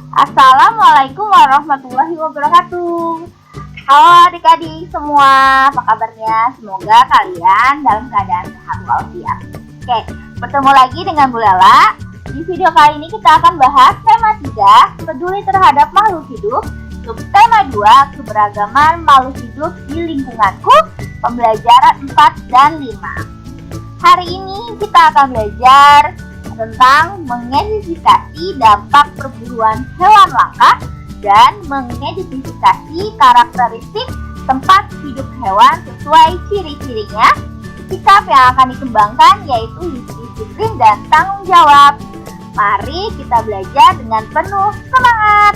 Assalamualaikum warahmatullahi wabarakatuh. Halo adik-adik semua, apa kabarnya? Semoga kalian dalam keadaan sehat walafiat. Oke, bertemu lagi dengan Bu Lela. Di video kali ini kita akan bahas tema 3, peduli terhadap makhluk hidup. Subtema 2, keberagaman makhluk hidup di lingkunganku, pembelajaran 4 dan 5. Hari ini kita akan belajar tentang mengidentifikasi dampak perburuan hewan langka dan mengidentifikasi karakteristik tempat hidup hewan sesuai ciri-cirinya. Sikap yang akan dikembangkan yaitu disiplin dan tanggung jawab. Mari kita belajar dengan penuh semangat.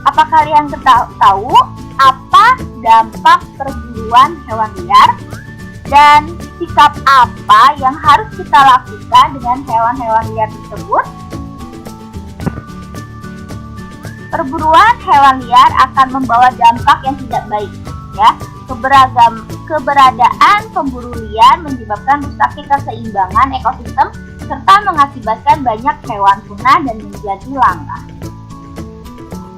Apa kalian tahu apa dampak perburuan hewan liar? Dan sikap apa yang harus kita lakukan dengan hewan-hewan liar tersebut? Perburuan hewan liar akan membawa dampak yang tidak baik, ya. Keberadaan pemburu liar menyebabkan rusaknya keseimbangan ekosistem serta mengakibatkan banyak hewan punah dan menjadi langka.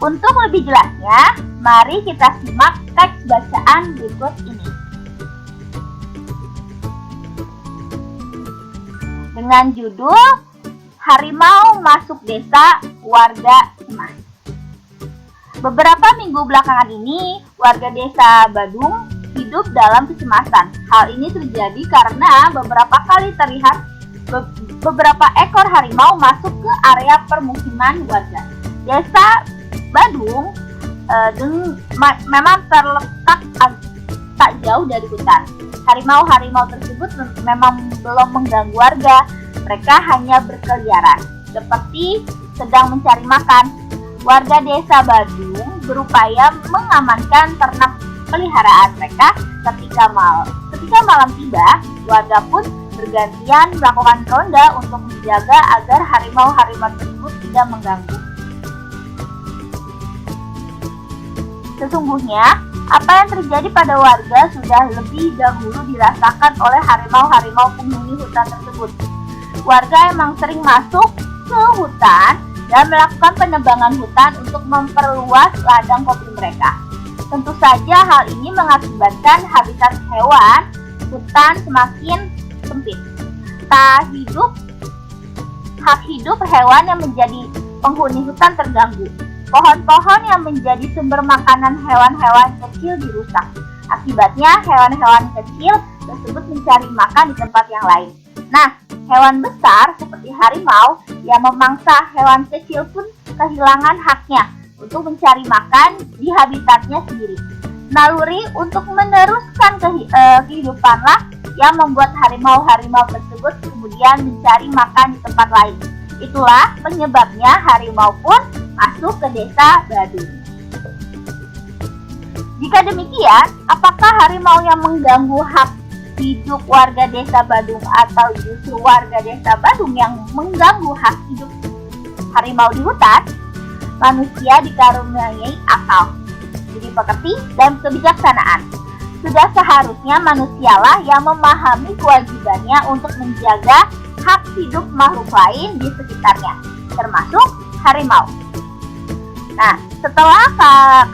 Untuk lebih jelasnya, mari kita simak teks bacaan berikut ini. Dengan judul Harimau Masuk Desa Warga Cemas. Beberapa minggu belakangan ini, warga desa Badung hidup dalam kecemasan. Hal ini terjadi karena beberapa kali terlihat beberapa ekor harimau masuk ke area permukiman warga. Desa Badung memang terletak tak jauh dari hutan. Harimau-harimau tersebut memang belum mengganggu warga. Mereka hanya berkeliaran, seperti sedang mencari makan. Warga desa Badung berupaya mengamankan ternak peliharaan mereka. Ketika malam tiba, warga pun bergantian melakukan ronda untuk menjaga agar harimau-harimau tersebut tidak mengganggu. Sesungguhnya, apa yang terjadi pada warga sudah lebih dahulu dirasakan oleh harimau-harimau penghuni hutan tersebut. Warga emang sering masuk ke hutan dan melakukan penebangan hutan untuk memperluas ladang kopi mereka. Tentu saja hal ini mengakibatkan habitat hewan hutan semakin sempit. Hak hidup hewan yang menjadi penghuni hutan terganggu. Pohon-pohon yang menjadi sumber makanan hewan-hewan kecil dirusak. Akibatnya hewan-hewan kecil tersebut mencari makan di tempat yang lain. Nah, hewan besar seperti harimau yang memangsa hewan kecil pun kehilangan haknya untuk mencari makan di habitatnya sendiri. Naluri untuk meneruskan kehidupanlah yang membuat harimau-harimau tersebut kemudian mencari makan di tempat lain. Itulah penyebabnya harimau pun masuk ke desa Badung. Jika demikian, apakah harimau yang mengganggu hak hidup warga desa Badung atau justru warga desa Badung yang mengganggu hak hidup harimau di hutan? Manusia dikaruniai akal, budi pekerti, dan kebijaksanaan. Sudah seharusnya manusialah yang memahami kewajibannya untuk menjaga hak hidup makhluk lain di sekitarnya, termasuk harimau. Nah, setelah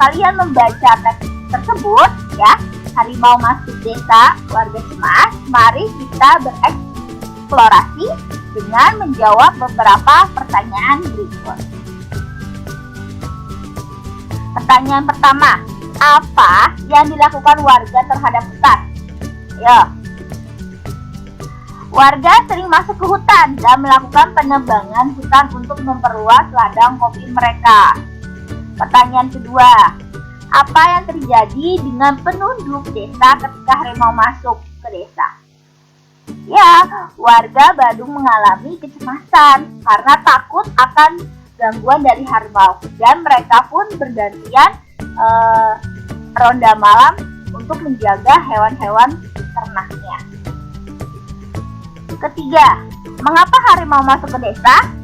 kalian membaca teks tersebut, ya, harimau masuk desa warga cemas, mari kita bereksplorasi dengan menjawab beberapa pertanyaan berikut. Pertanyaan pertama, apa yang dilakukan warga terhadap hutan? Ya, warga sering masuk ke hutan dan melakukan penebangan hutan untuk memperluas ladang kopi mereka. Pertanyaan kedua, apa yang terjadi dengan penduduk desa ketika harimau masuk ke desa? Ya, warga Badung mengalami kecemasan karena takut akan gangguan dari harimau dan mereka pun bergantian ronda malam untuk menjaga hewan-hewan ternaknya. Ketiga, mengapa harimau masuk ke desa?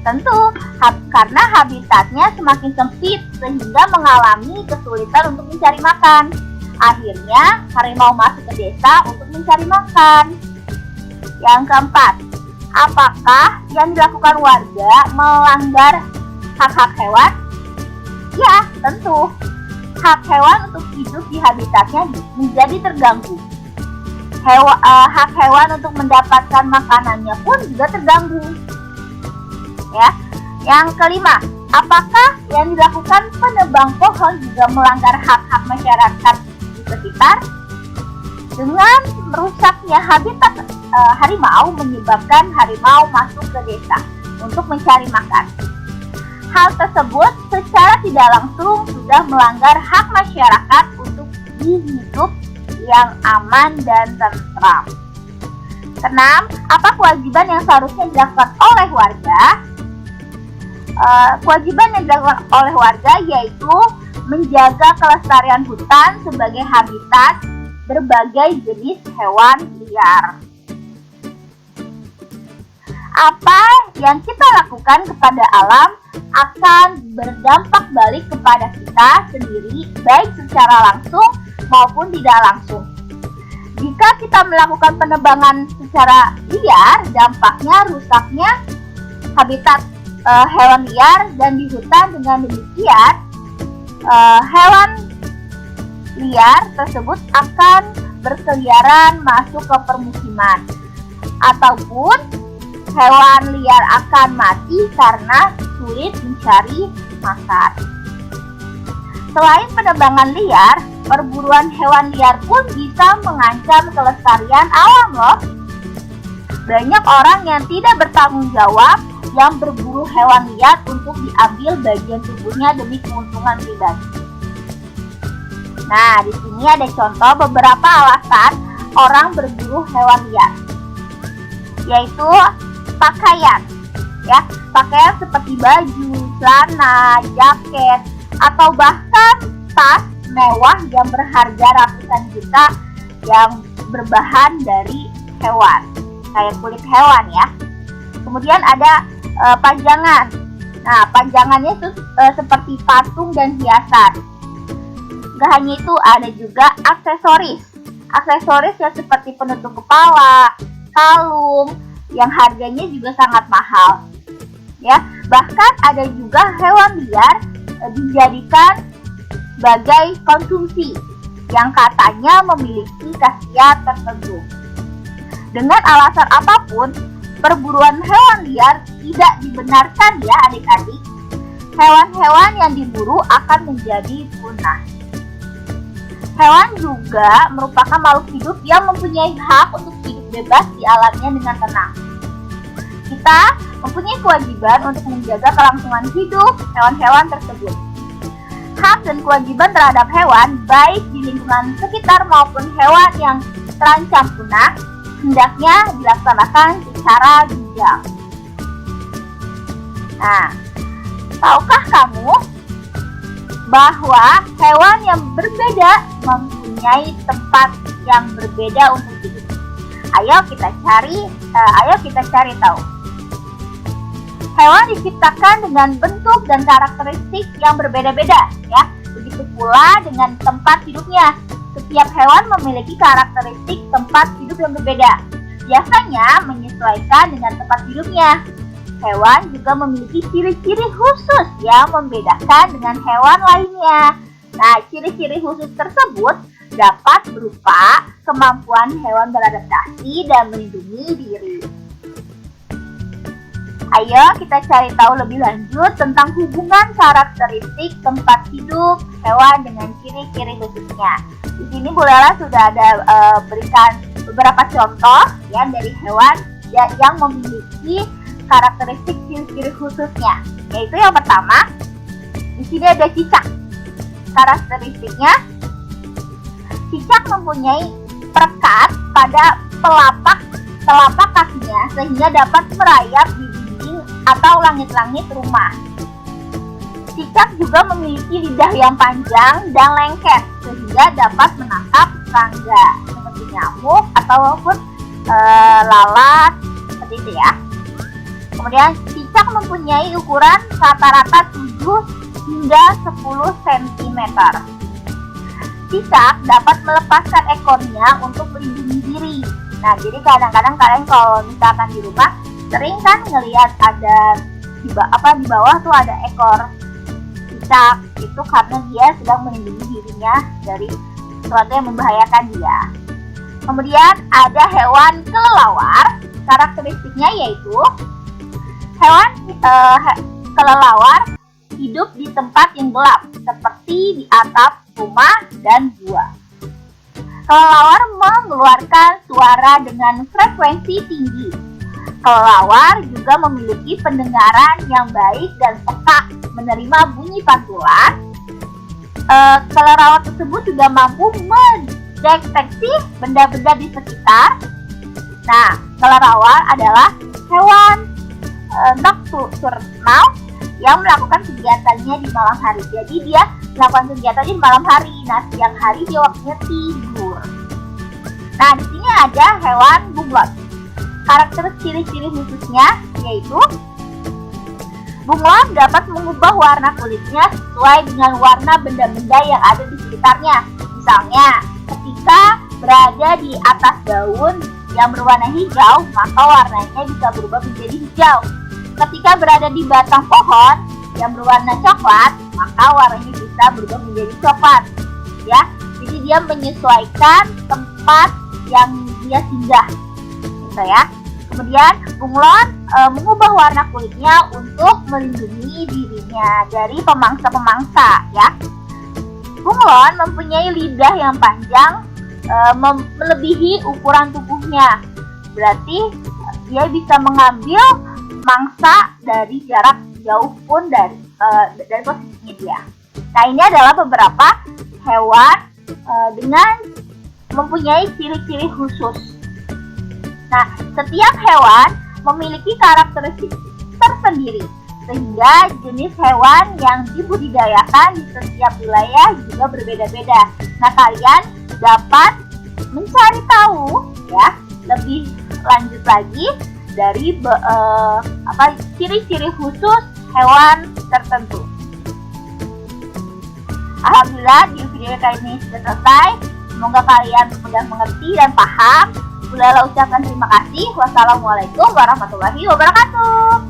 Tentu karena habitatnya semakin sempit sehingga mengalami kesulitan untuk mencari makan. Akhirnya harimau masuk ke desa untuk mencari makan. Yang keempat, Apakah yang dilakukan warga melanggar hak-hak hewan? Ya, tentu. Hak hewan untuk hidup di habitatnya menjadi terganggu. Hak hewan untuk mendapatkan makanannya pun juga terganggu. Ya. Yang kelima, apakah yang dilakukan penebang pohon juga melanggar hak-hak masyarakat di sekitar? Dengan merusaknya habitat harimau menyebabkan harimau masuk ke desa untuk mencari makan. Hal tersebut secara tidak langsung sudah melanggar hak masyarakat untuk hidup yang aman dan tentram. Keenam, apa kewajiban yang seharusnya dilakukan oleh warga? Kewajiban yang dilakukan oleh warga yaitu menjaga kelestarian hutan sebagai habitat berbagai jenis hewan liar. Apa yang kita lakukan kepada alam akan berdampak balik kepada kita sendiri, baik secara langsung maupun tidak langsung. Jika kita melakukan penebangan secara liar, dampaknya rusaknya habitat hewan liar, dan di hutan dengan demikian hewan liar tersebut akan berkeliaran masuk ke permukiman, ataupun hewan liar akan mati karena sulit mencari makan. Selain penebangan liar, perburuan hewan liar pun bisa mengancam kelestarian alam loh. Banyak orang yang tidak bertanggung jawab yang berburu hewan liar untuk diambil bagian tubuhnya demi keuntungan pribadi. Nah, di sini ada contoh beberapa alasan orang berburu hewan liar, yaitu pakaian, ya, pakaian seperti baju, celana, jaket, atau bahkan tas mewah yang berharga ratusan juta yang berbahan dari hewan, kayak kulit hewan ya. Kemudian ada pajangan. Nah, pajangannya itu seperti patung dan hiasan. Gak hanya itu, ada juga aksesoris. Aksesoris yang seperti penutup kepala, kalung, yang harganya juga sangat mahal. Ya, bahkan ada juga hewan liar dijadikan sebagai konsumsi yang katanya memiliki khasiat tertentu. Dengan alasan apapun, perburuan hewan liar tidak dibenarkan ya adik-adik. Hewan-hewan yang diburu akan menjadi punah. Hewan juga merupakan makhluk hidup yang mempunyai hak untuk hidup bebas di alamnya dengan tenang. Kita mempunyai kewajiban untuk menjaga kelangsungan hidup hewan-hewan tersebut. Hak dan kewajiban terhadap hewan, baik di lingkungan sekitar maupun hewan yang terancam punah, hendaknya dilaksanakan secara bijak. Nah, tahukah kamu bahwa hewan yang berbeda mempunyai tempat yang berbeda untuk hidup? Ayo kita cari tahu. Hewan diciptakan dengan bentuk dan karakteristik yang berbeda-beda, ya. Begitu pula dengan tempat hidupnya. Setiap hewan memiliki karakteristik tempat hidup yang berbeda, biasanya menyesuaikan dengan tempat hidupnya. Hewan juga memiliki ciri-ciri khusus yang membedakan dengan hewan lainnya. Nah, ciri-ciri khusus tersebut dapat berupa kemampuan hewan beradaptasi dan melindungi diri. Ayo kita cari tahu lebih lanjut tentang hubungan karakteristik tempat hidup hewan dengan ciri-ciri khususnya. Di sini Bu Lela sudah ada berikan beberapa contoh ya dari hewan yang memiliki karakteristik ciri-ciri khususnya. Yaitu yang pertama, di sini ada cicak. Karakteristiknya, cicak mempunyai perekat pada telapak kakinya sehingga dapat merayap di dinding atau langit-langit rumah. Cicak juga memiliki lidah yang panjang dan lengket sehingga dapat menangkap serangga seperti nyamuk ataupun lalat seperti itu ya. Kemudian cicak mempunyai ukuran rata-rata 7 hingga 10 cm. Cicak dapat melepaskan ekornya untuk melindungi diri. Nah, jadi kadang-kadang kalian kalau misalkan di rumah sering kan ngelihat ada di bawah tuh ada ekor cicak, itu karena dia sedang melindungi dirinya dari sesuatu yang membahayakan dia. Kemudian ada hewan kelelawar, karakteristiknya yaitu hewan kelelawar hidup di tempat yang gelap seperti di atap rumah dan gua. Kelelawar mengeluarkan suara dengan frekuensi tinggi. Kelelawar juga memiliki pendengaran yang baik dan peka menerima bunyi pantulan. Kelelawar tersebut juga mampu mendeteksi benda-benda di sekitar. Nah, kelelawar adalah hewan nocturnal yang melakukan kegiatannya di malam hari. Jadi dia melakukan kegiatannya di malam hari. Nah, siang hari dia waktunya tidur. Nah, di sini ada hewan bunglon. Karakter ciri-ciri khususnya yaitu bunglon dapat mengubah warna kulitnya sesuai dengan warna benda-benda yang ada di sekitarnya. Misalnya, ketika berada di atas daun yang berwarna hijau, maka warnanya bisa berubah menjadi hijau. Ketika berada di batang pohon yang berwarna coklat, maka warnanya bisa berubah menjadi coklat. Ya, jadi dia menyesuaikan tempat yang dia singgah, gitu ya. Kemudian bunglon mengubah warna kulitnya untuk melindungi dirinya dari pemangsa-pemangsa, ya. Bunglon mempunyai lidah yang panjang, melebihi ukuran tubuhnya. Berarti dia bisa mengambil mangsa dari jarak jauh pun dari posisinya dia. Nah, ini adalah beberapa hewan dengan mempunyai ciri-ciri khusus. Nah, setiap hewan memiliki karakteristik tersendiri, sehingga jenis hewan yang dibudidayakan di setiap wilayah juga berbeda-beda. Nah, kalian dapat mencari tahu ya lebih lanjut lagi dari ciri-ciri khusus hewan tertentu. Alhamdulillah, di video kali ini sudah selesai. Semoga kalian mudah mengerti dan paham. Ucapkan terima kasih. Wassalamualaikum warahmatullahi wabarakatuh.